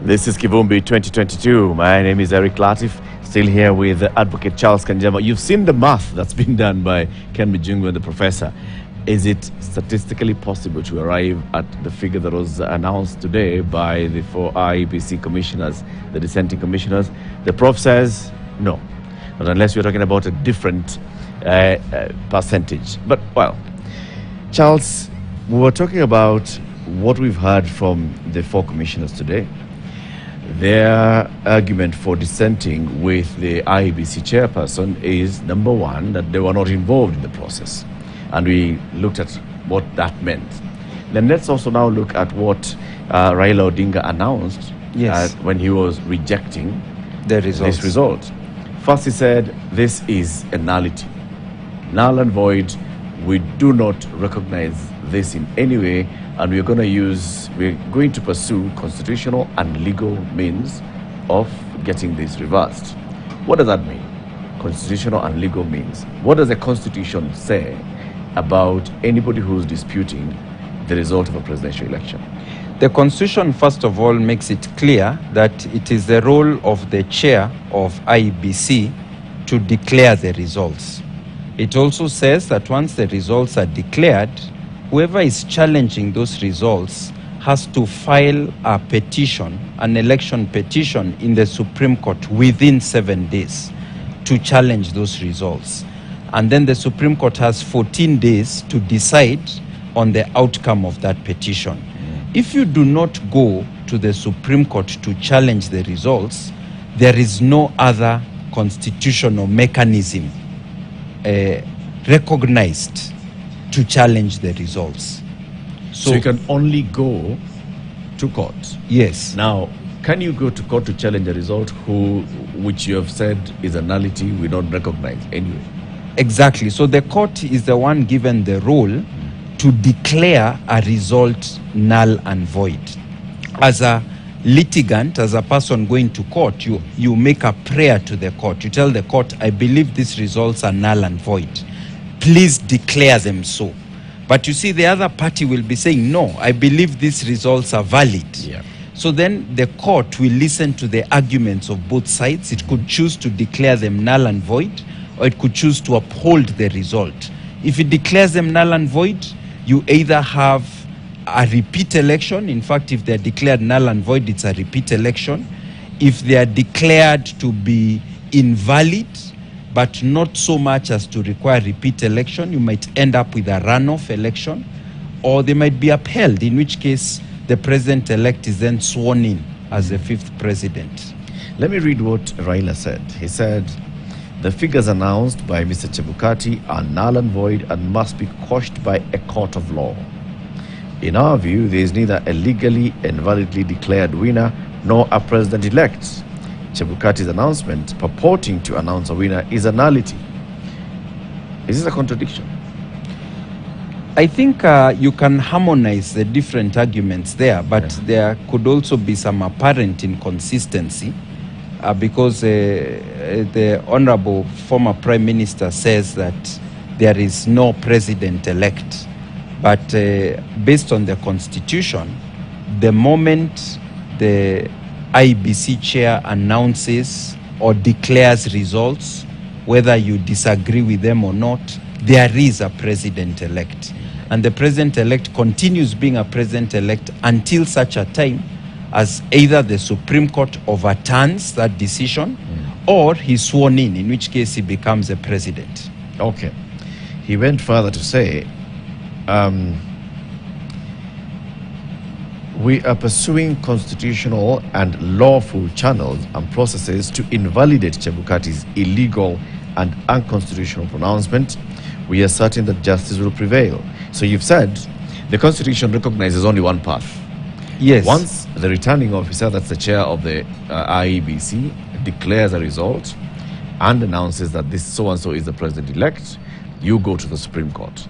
This is Kivumbi 2022. My name is Eric Latif, still here with Advocate Charles Kanjama. You've seen the math that's been done by Ken Mijungu and the professor. Is it statistically possible to arrive at the figure that was announced today by the four IEBC commissioners, the dissenting commissioners? The prof says no, not unless you're talking about a different percentage. But, well, Charles, we were talking about what we've heard from the four commissioners today. Their argument for dissenting with the IEBC chairperson is, number one, that they were not involved in the process. And we looked at what that meant. Then let's also now look at what Raila Odinga announced when he was rejecting this result. First, he said, this is a nullity. Null and void. We do not recognize this in any way, and we're going to pursue constitutional and legal means of getting this reversed. What does that mean? Constitutional and legal means. What does the Constitution say about anybody who's disputing the result of a presidential election? The Constitution, first of all, makes it clear that it is the role of the chair of IEBC to declare the results. It also says that once the results are declared, whoever is challenging those results has to file a petition, an election petition in the Supreme Court within 7 days to challenge those results. And then the Supreme Court has 14 days to decide on the outcome of that petition. If you do not go to the Supreme Court to challenge the results, there is no other constitutional mechanism recognized to challenge the results. So you can only go to court? Yes. Now, can you go to court to challenge a result which you have said is a nullity, we don't recognize anyway? Exactly. So the court is the one given the role to declare a result null and void. As a litigant, as a person going to court, you make a prayer to the court. You tell the court, I believe these results are null and void. Please declare them so. But you see, the other party will be saying, no, I believe these results are valid. Yeah. So then the court will listen to the arguments of both sides. It could choose to declare them null and void, or it could choose to uphold the result. If it declares them null and void, you either have a repeat election. In fact, if they're declared null and void, it's a repeat election. If they are declared to be invalid, but not so much as to require repeat election, you might end up with a runoff election, or they might be upheld, in which case the president-elect is then sworn in as the fifth president. Let me read what Raila said. He said, the figures announced by Mr. Chebukati are null and void and must be quashed by a court of law. In our view, there is neither a legally and validly declared winner nor a president-elect. Chebukati's announcement purporting to announce a winner is a nullity. Is this a contradiction? I think you can harmonize the different arguments there, but there could also be some apparent inconsistency because the Honorable former Prime Minister says that there is no president-elect. But based on the Constitution, the moment the IEBC chair announces or declares results, whether you disagree with them or not, there is a president-elect. And the president-elect continues being a president-elect until such a time as either the Supreme Court overturns that decision or he's sworn in which case he becomes a president. Okay. He went further to say, we are pursuing constitutional and lawful channels and processes to invalidate Chebukati's illegal and unconstitutional pronouncement. We are certain that justice will prevail. So you've said the Constitution recognizes only one path. Yes. Once the returning officer, that's the chair of the IEBC, declares a result and announces that this so-and-so is the president-elect, you go to the Supreme Court.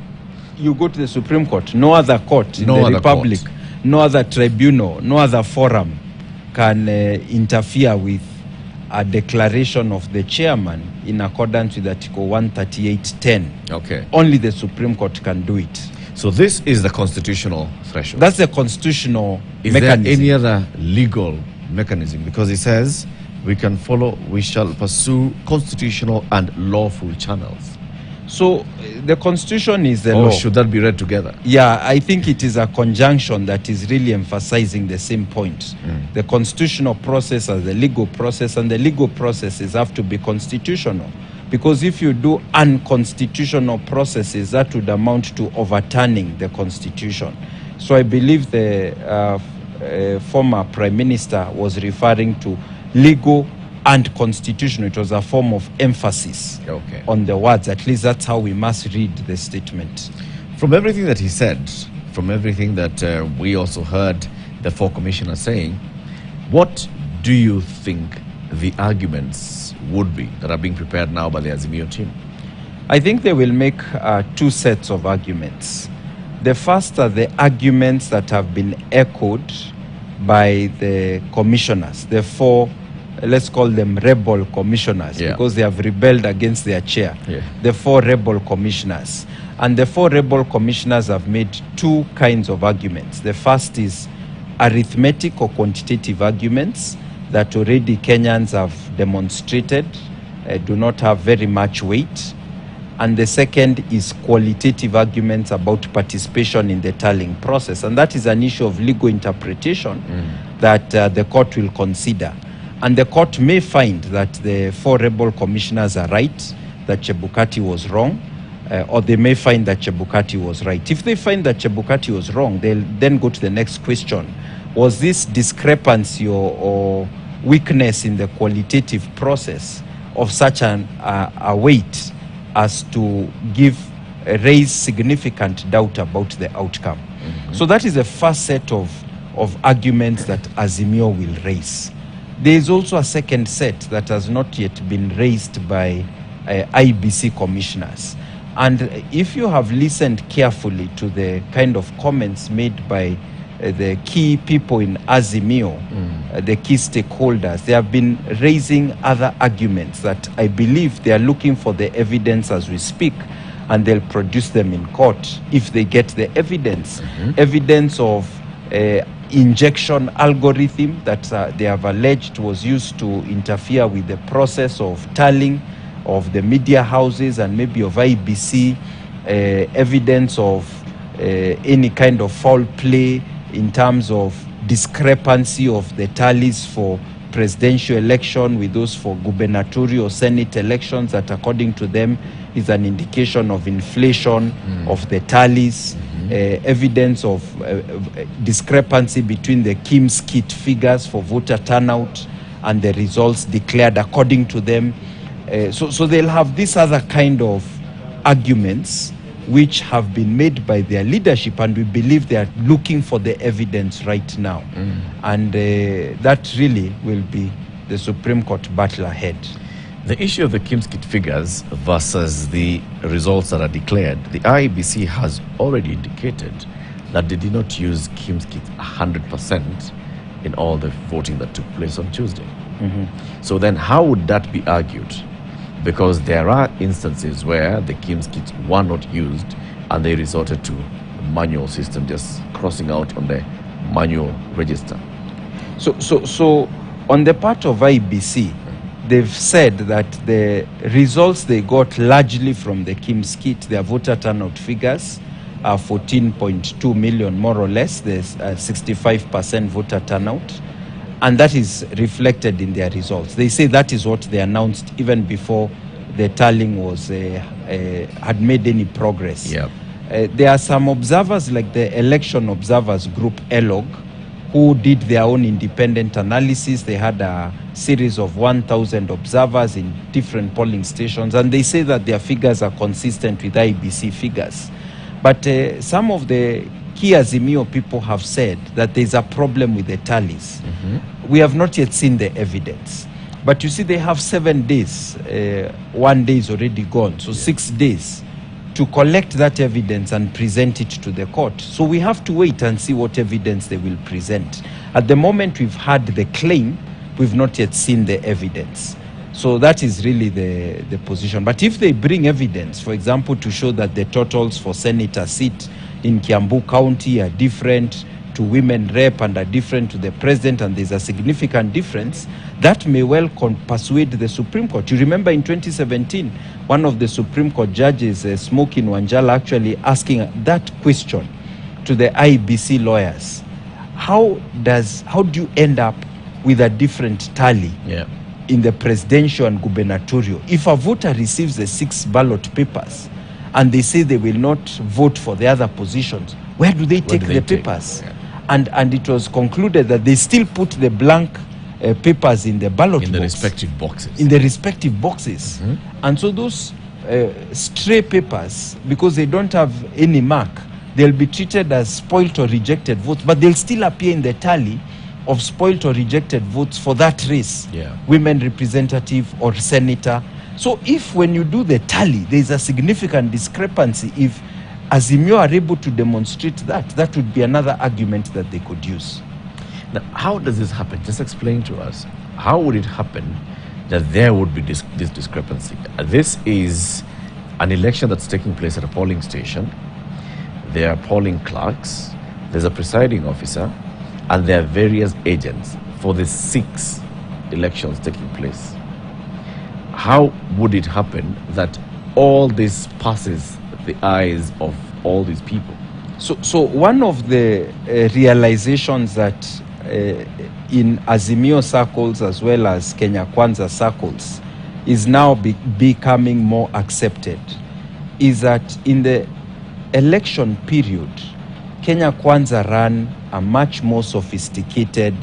You go to the Supreme Court. No other court in the Republic, no other tribunal, no other forum can interfere with a declaration of the chairman in accordance with Article 138.10. Okay. Only the Supreme Court can do it. So this is the constitutional threshold. That's the constitutional is mechanism. Is there any other legal mechanism? Because he says we shall pursue constitutional and lawful channels. So the constitution is the Or law. should that be read together? Yeah, I think it is a conjunction that is really emphasizing the same point. The constitutional process as the legal process, and the legal processes have to be constitutional. Because if you do unconstitutional processes, that would amount to overturning the constitution. So I believe the former Prime Minister was referring to legal and constitutional. It was a form of emphasis on the words. At least that's how we must read the statement. From everything that he said, from everything that we also heard the four commissioners saying, what do you think the arguments would be that are being prepared now by the Azimio team? I think they will make two sets of arguments. The first are the arguments that have been echoed by the commissioners, the four, let's call them rebel commissioners, because they have rebelled against their chair. The four rebel commissioners. And the four rebel commissioners have made two kinds of arguments. The first is arithmetic or quantitative arguments that already Kenyans have demonstrated do not have very much weight. And the second is qualitative arguments about participation in the tallying process. And that is an issue of legal interpretation that the court will consider. And the court may find that the four rebel commissioners are right, that Chebukati was wrong, or they may find that Chebukati was right. If they find that Chebukati was wrong, they'll then go to the next question. Was this discrepancy or weakness in the qualitative process of such a weight as to raise significant doubt about the outcome? So that is the first set of arguments that Azimio will raise. There is also a second set that has not yet been raised by IBC commissioners. And if you have listened carefully to the kind of comments made by the key people in Azimio, the key stakeholders, they have been raising other arguments that I believe they are looking for the evidence as we speak, and they'll produce them in court if they get the evidence. Evidence of injection algorithm that they have alleged was used to interfere with the process of tallying of the media houses and maybe of IBC, evidence of any kind of foul play in terms of discrepancy of the tallies for presidential election with those for gubernatorial Senate elections that according to them is an indication of inflation of the tallies. Evidence of discrepancy between the Kim's kit figures for voter turnout and the results declared according to them. So they'll have this other kind of arguments which have been made by their leadership, and we believe they are looking for the evidence right now. And that really will be the Supreme Court battle ahead. The issue of the Kim's kit figures versus the results that are declared, the IEBC has already indicated that they did not use Kim's kit 100% in all the voting that took place on Tuesday. So then how would that be argued? Because there are instances where the Kim's kits were not used and they resorted to the manual system, just crossing out on the manual register. So on the part of IBC, they've said that the results they got largely from the Kim's kit, their voter turnout figures are 14.2 million, more or less. There's 65% voter turnout. And that is reflected in their results. They say that is what they announced even before the tallying was had made any progress. There are some observers like the Election Observers Group, ELOG, who did their own independent analysis. They had a series of 1,000 observers in different polling stations, and they say that their figures are consistent with IBC figures. But some of the key Azimio people have said that there's a problem with the tallies. We have not yet seen the evidence. But you see, they have 7 days. 1 day is already gone, so 6 days to collect that evidence and present it to the court. So we have to wait and see what evidence they will present. At the moment, we've had the claim, we've not yet seen the evidence. So that is really the position. But if they bring evidence, for example, to show that the totals for senator seat in Kiambu County are different, to women rep and are different to the president, and there's a significant difference, that may well persuade the Supreme Court. You remember in 2017, one of the Supreme Court judges, Smokin Wanjala, actually asking that question to the IBC lawyers. How do you end up with a different tally in the presidential and gubernatorial? If a voter receives the 6 ballot papers and they say they will not vote for the other positions, where do they take the papers? And it was concluded that they still put the blank papers in the ballot box. In the respective boxes. In the respective boxes. And so those stray papers, because they don't have any mark, they'll be treated as spoiled or rejected votes, but they'll still appear in the tally of spoiled or rejected votes for that race, women representative or senator. So if when you do the tally, there's a significant discrepancy, if Azimio are able to demonstrate that, that would be another argument that they could use. Now, how does this happen? Just explain to us. How would it happen that there would be this discrepancy? This is an election that's taking place at a polling station. There are polling clerks, there's a presiding officer, and there are various agents for the 6 elections taking place. How would it happen that all this passes the eyes of all these people? So one of the realizations that in Azimio circles as well as Kenya Kwanza circles is now becoming more accepted is that in the election period, Kenya Kwanza ran a much more sophisticated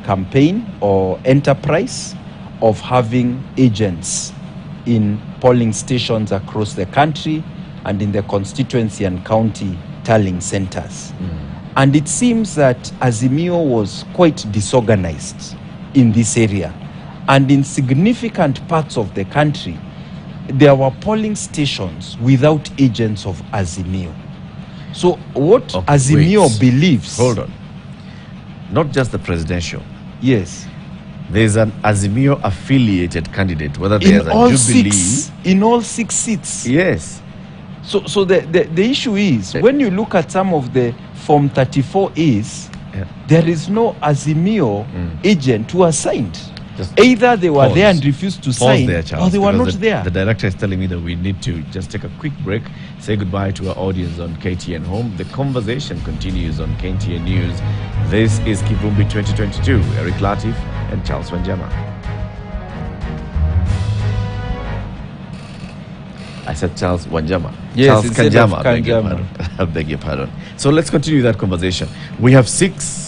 campaign or enterprise of having agents in polling stations across the country and in the constituency and county tallying centers. And it seems that Azimio was quite disorganized in this area. And in significant parts of the country, there were polling stations without agents of Azimio. So what Azimio believes... Hold on. Not just the presidential. Yes. There's an Azimio affiliated candidate, whether there's a Jubilee. In all 6 seats. Yes. So the issue is, when you look at some of the Form 34As, there is no Azimio agent who was signed. Either they were there and refused to sign, there, Charles, or they were not there. The director is telling me that we need to just take a quick break, say goodbye to our audience on KTN Home. The conversation continues on KTN News. This is Kivumbi 2022. Eric Latif and Charles Kanjama. I said Charles Kanjama. Yes, Charles Kanjama. Kanjama. I beg your pardon. So let's continue that conversation. We have 6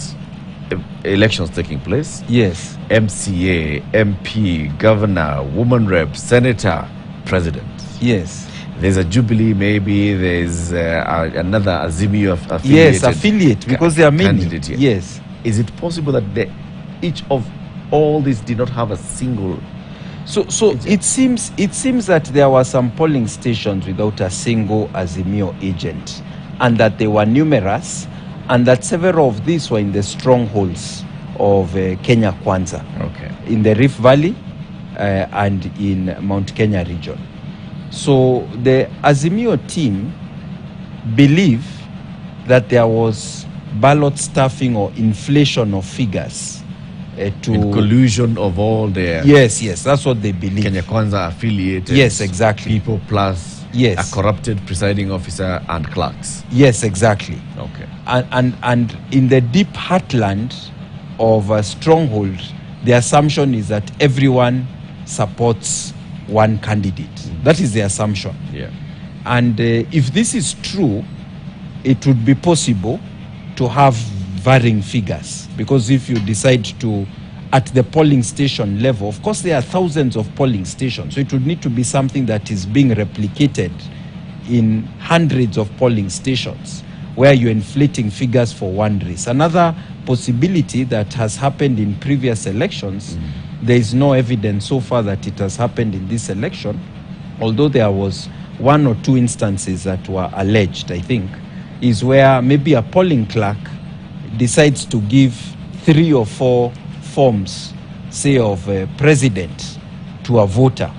elections taking place. Yes. MCA, MP, governor, woman rep, senator, president. Yes. There's a Jubilee, maybe there's another Azimio affiliated. Yes, affiliate, because there are many. Yes. Is it possible that each of all these did not have a single? So it seems that there were some polling stations without a single Azimio agent, and that they were numerous, and that several of these were in the strongholds of Kenya Kwanza. Okay. In the Rift Valley and in Mount Kenya region. So the Azimio team believe that there was ballot stuffing or inflation of figures to in collusion of all their yes, that's what they believe. Kenya Kwanza affiliated. Yes, exactly. People plus a corrupted presiding officer and clerks. Yes, exactly. Okay. And in the deep heartland of a stronghold, the assumption is that everyone supports one candidate. That is the assumption. Yeah. And if this is true, it would be possible to have varying figures, because if you decide to, at the polling station level, of course there are thousands of polling stations, so it would need to be something that is being replicated in hundreds of polling stations where you're inflating figures for one race. Another possibility that has happened in previous elections, there is no evidence so far that it has happened in this election, although there was 1 or 2 instances that were alleged, I think, is where maybe a polling clerk decides to give 3 or 4 forms, say of a president, to a voter,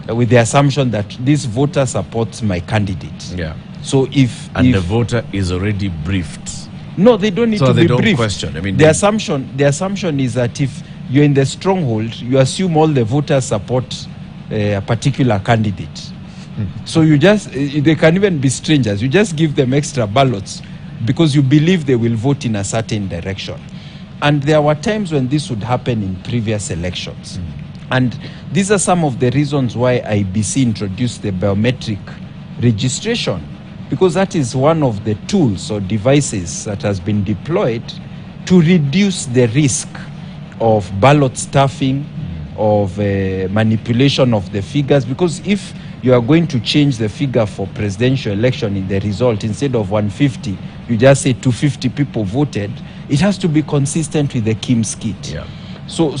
with the assumption that this voter supports my candidate. Yeah. So if the voter is already briefed No, they don't need So to they be don't briefed. question. I mean, the assumption is that if you're in the stronghold, you assume all the voters support a particular candidate. So you just, they can even be strangers. You just give them extra ballots because you believe they will vote in a certain direction. And there were times when this would happen in previous elections. And these are some of the reasons why IBC introduced the biometric registration, because that is one of the tools or devices that has been deployed to reduce the risk of ballot stuffing, of manipulation of the figures. Because if you are going to change the figure for presidential election in the result, instead of 150, you just say 250 people voted, it has to be consistent with the KIMS kit. Yeah. So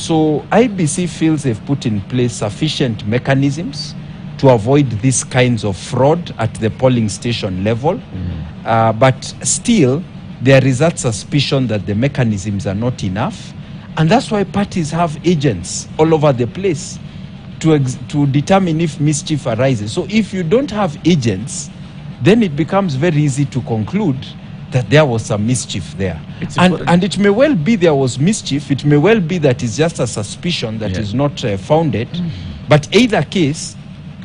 IBC feels they've put in place sufficient mechanisms to avoid these kinds of fraud at the polling station level. But still, there is that suspicion that the mechanisms are not enough. And that's why parties have agents all over the place to determine if mischief arises. So if you don't have agents, then it becomes very easy to conclude that there was some mischief there. And it may well be there was mischief. It may well be that it's just a suspicion that is not founded. But either case,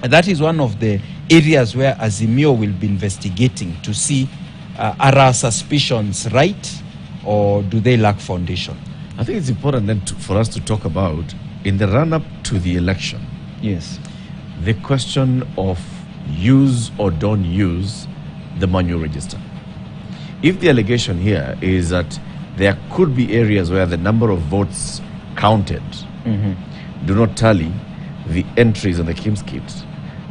that is one of the areas where Azimio will be investigating to see are our suspicions right, or do they lack foundation? I think it's important then for us to talk about, in the run-up to the election, Yes. the question of use or don't use the manual register. If the allegation here is that there could be areas where the number of votes counted do not tally the entries on the KIMS kit,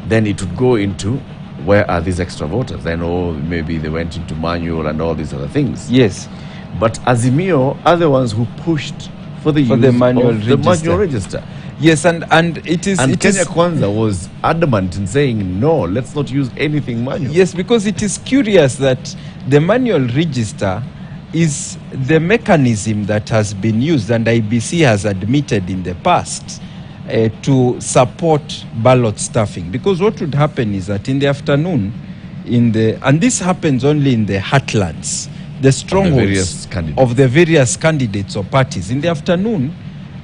then it would go into where are these extra voters? Then, maybe they went into manual and all these other things. Yes. But Azimio are the ones who pushed for the use the manual of the manual register. Yes, and it is... And it Kenya is, Kwanza was adamant in saying, no, let's not use anything manual. Yes, because it is curious that the manual register is the mechanism that has been used, and IBC has admitted in the past, to support ballot stuffing. Because what would happen is that in the afternoon, and this happens only in the heartlands, the strongholds of the various candidates or parties. In the afternoon,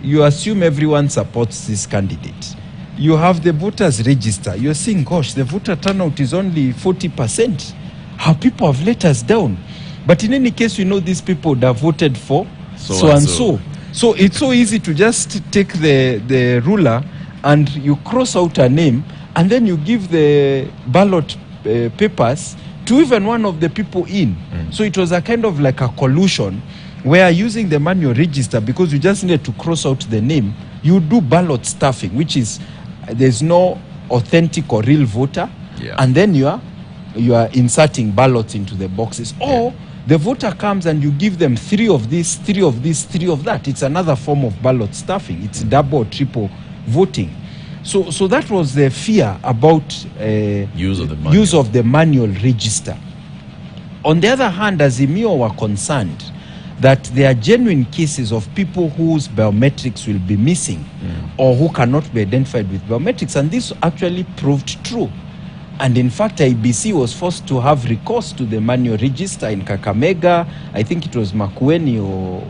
you assume everyone supports this candidate. You have the voters register. You're saying, gosh, the voter turnout is only 40%. How people have let us down. But in any case, we know these people would have voted for so and so. So it's so easy to just take the ruler and you cross out a name, and then you give the ballot papers to even one of the people in. So it was a kind of like a collusion where, using the manual register, because you just needed to cross out the name, you do ballot stuffing, which is there's no authentic or real voter, and then you are inserting ballots into the boxes. Or the voter comes and you give them 3 of this, 3 of this, 3 of that. It's another form of ballot stuffing. It's double or triple voting. So that was the fear about use of the manual register. On the other hand, Azimio were concerned that there are genuine cases of people whose biometrics will be missing or who cannot be identified with biometrics, and this actually proved true. And in fact, IBC was forced to have recourse to the manual register in Kakamega. I think it was Makueni or...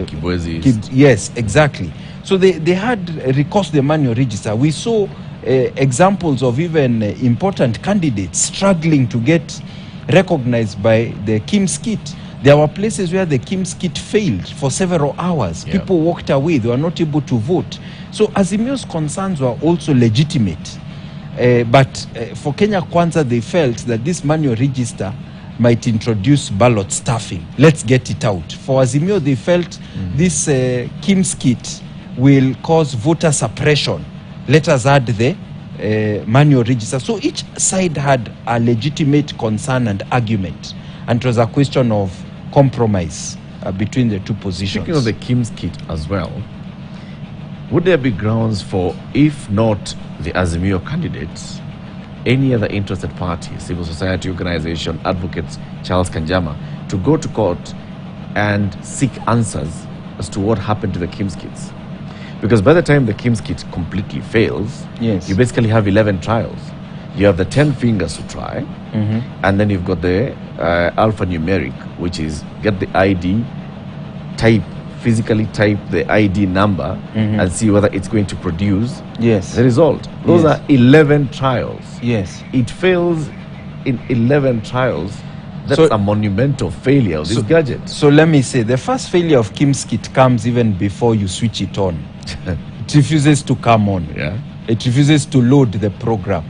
Kibwezi. Yes, exactly. So they had recourse to the manual register. We saw examples of even important candidates struggling to get recognized by the KIMS kit. There were places where the KIMS kit failed for several hours. People walked away. They were not able to vote. So Azimio's concerns were also legitimate. But for Kenya Kwanza, they felt that this manual register might introduce ballot stuffing. Let's get it out. For Azimio, they felt this KIMS kit will cause voter suppression. Let us add the manual register. So each side had a legitimate concern and argument. And it was a question of compromise between the two positions. Speaking of the KIMS kit as well, would there be grounds for, if not the Azimio candidates, any other interested party, civil society organization, advocates, Charles Kanjama, to go to court and seek answers as to what happened to the KIMS kits? Because by the time the KIMS kit completely fails, you basically have 11 trials. You have the 10 fingers to try, and then you've got the alphanumeric, which is get the ID, physically type the ID number, and see whether it's going to produce the result. Those are 11 trials. Yes. It fails in 11 trials. That's a monumental failure of this gadget. So let me say, the first failure of Kim's kit comes even before you switch it on. It refuses to come on. Yeah. It refuses to load the program.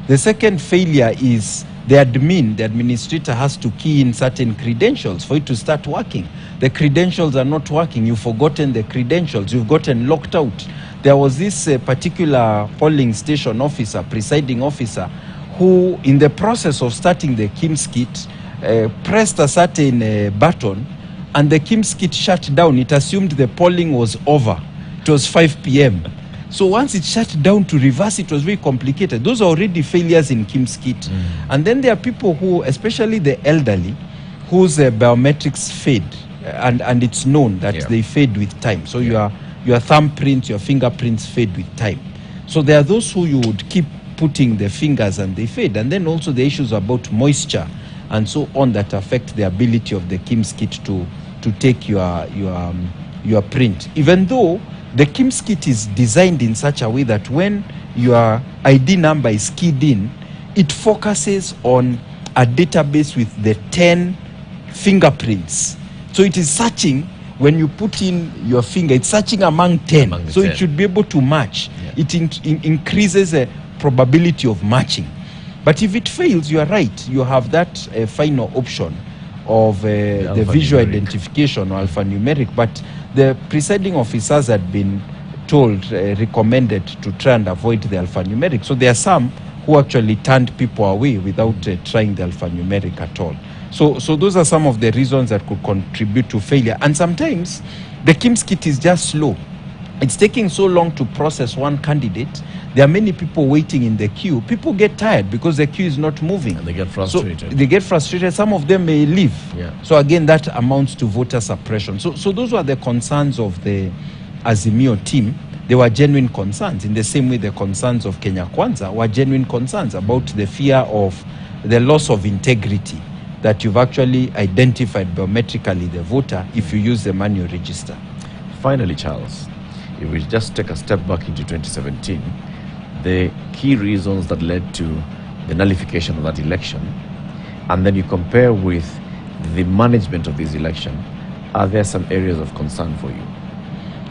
The second failure is the administrator has to key in certain credentials for it to start working. The credentials are not working. You've forgotten the credentials. You've gotten locked out. There was this particular polling station officer, presiding officer, who in the process of starting the Kim's kit, pressed a certain button, and the Kim's kit shut down. It assumed the polling was over. It was 5 p.m. So once it shut down, to reverse it was very complicated. Those are already failures in Kim's kit. And then there are people who, especially the elderly, whose biometrics fade, and it's known that they fade with time. So your thumbprints, your fingerprints fade with time. So there are those who you would keep putting the fingers and they fade. And then also the issues about moisture and so on that affect the ability of the Kim's kit to take your print. Even though the Kim's kit is designed in such a way that when your ID number is keyed in, it focuses on a database with the 10 fingerprints. So it is searching, when you put in your finger, it's searching among 10. So it should be able to match. It increases the probability of matching. But if it fails, you are right. You have that final option of the visual identification or alphanumeric. But the presiding officers had been told, recommended to try and avoid the alphanumeric. So there are some who actually turned people away without trying the alphanumeric at all. So those are some of the reasons that could contribute to failure. And sometimes the Kim's kit is just slow. It's taking so long to process one candidate. There are many people waiting in the queue. People get tired because the queue is not moving. And they get frustrated. So they get frustrated. Some of them may leave. Yeah. So again, that amounts to voter suppression. So those were the concerns of the Azimio team. They were genuine concerns, in the same way the concerns of Kenya Kwanza were genuine concerns about the fear of the loss of integrity that you've actually identified biometrically the voter if you use the manual register. Finally, Charles, if we just take a step back into 2017, the key reasons that led to the nullification of that election, and then you compare with the management of this election, are there some areas of concern for you?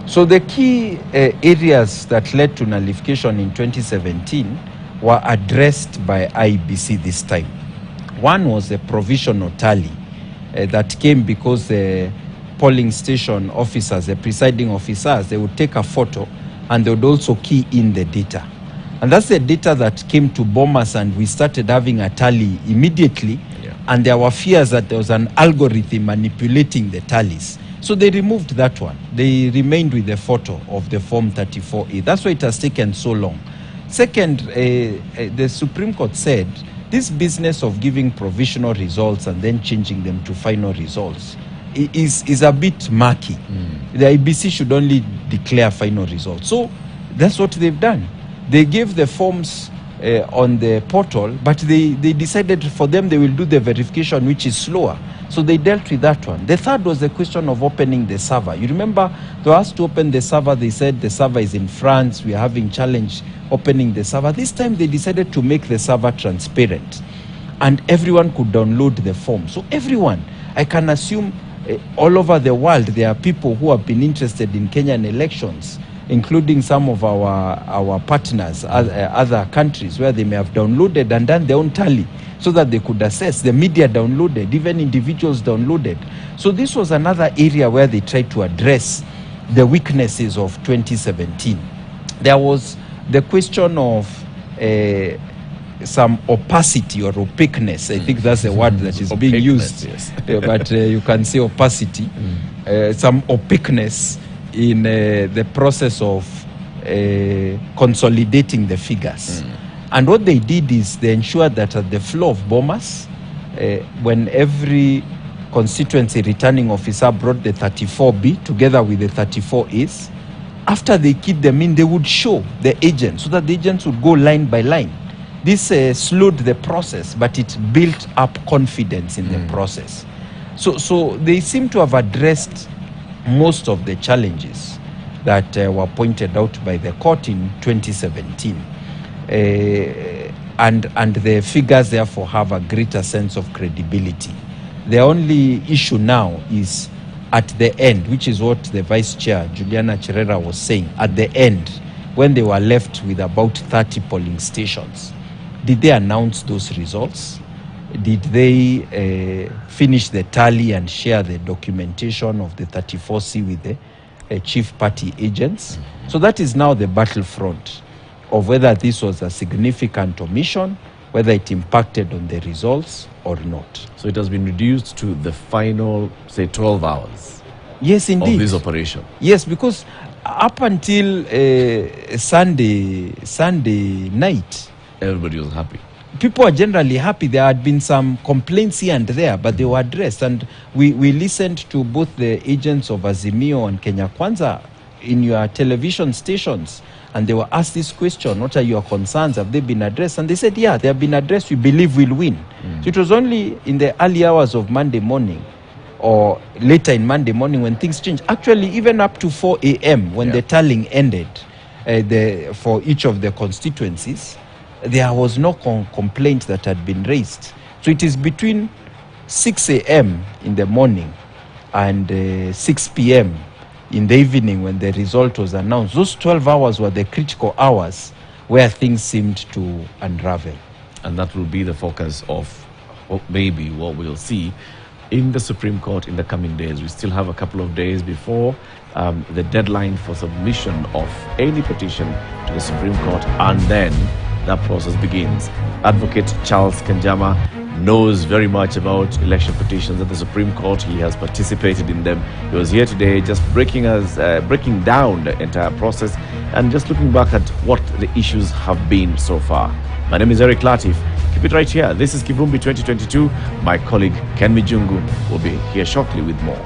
So the key areas that led to nullification in 2017 were addressed by IEBC this time. One was the provisional tally that came because the polling station officers, the presiding officers, they would take a photo and they would also key in the data. And that's the data that came to Bomas, and we started having a tally immediately. Yeah. And there were fears that there was an algorithm manipulating the tallies. So they removed that one. They remained with the photo of the Form 34A. That's why it has taken so long. Second, the Supreme Court said this business of giving provisional results and then changing them to final results is a bit murky. The IBC should only declare final results. So that's what they've done. They gave the forms on the portal, but they decided for them they will do the verification, which is slower. So they dealt with that one. The third was the question of opening the server. You remember they were asked to open the server. They said the server is in France. We are having challenge opening the server. This time they decided to make the server transparent, and everyone could download the form. So everyone, I can assume all over the world, there are people who have been interested in Kenyan elections, including some of our partners, other countries, where they may have downloaded and done their own tally so that they could assess. The media downloaded, even individuals downloaded. So this was another area where they tried to address the weaknesses of 2017. There was the question of some opacity or opaqueness. I think that's the word that is being used. Yes. But you can say opacity. Some opaqueness in the process of consolidating the figures. And what they did is they ensured that at the flow of Bomas, when every constituency returning officer brought the 34B together with the 34As, after they keyed them in, they would show the agents so that the agents would go line by line This slowed the process, but it built up confidence in the process. So they seem to have addressed most of the challenges that were pointed out by the court in 2017. And the figures therefore have a greater sense of credibility. The only issue now is at the end, which is what the Vice Chair, Juliana Cherera, was saying, at the end, when they were left with about 30 polling stations. Did they announce those results? Did they finish the tally and share the documentation of the 34C with the chief party agents? So that is now the battlefront of whether this was a significant omission, whether it impacted on the results or not. So it has been reduced to the final, say, 12 hours. Yes, indeed. Of this operation. Yes, because up until Sunday night, everybody was happy. People are generally happy. There had been some complaints here and there, but they were addressed. And we listened to both the agents of Azimio and Kenya Kwanza in your television stations, and they were asked this question: what are your concerns? Have they been addressed? And they said, yeah, they have been addressed. We believe we'll win. So it was only in the early hours of Monday morning or later in Monday morning when things changed. Actually, even up to 4 a.m. when the tallying ended for each of the constituencies, there was no complaint that had been raised. So it is between 6 a.m. in the morning and 6 p.m. in the evening when the result was announced. Those 12 hours were the critical hours where things seemed to unravel. And that will be the focus of maybe what we'll see in the Supreme Court in the coming days. We still have a couple of days before the deadline for submission of any petition to the Supreme Court, and then that process begins. Advocate Charles Kanjama knows very much about election petitions at the Supreme Court. He has participated in them. He was here today just breaking down the entire process and just looking back at what the issues have been so far. My name is Eric Latif. Keep it right here. This is Kivumbi 2022. My colleague Ken Mijungu will be here shortly with more.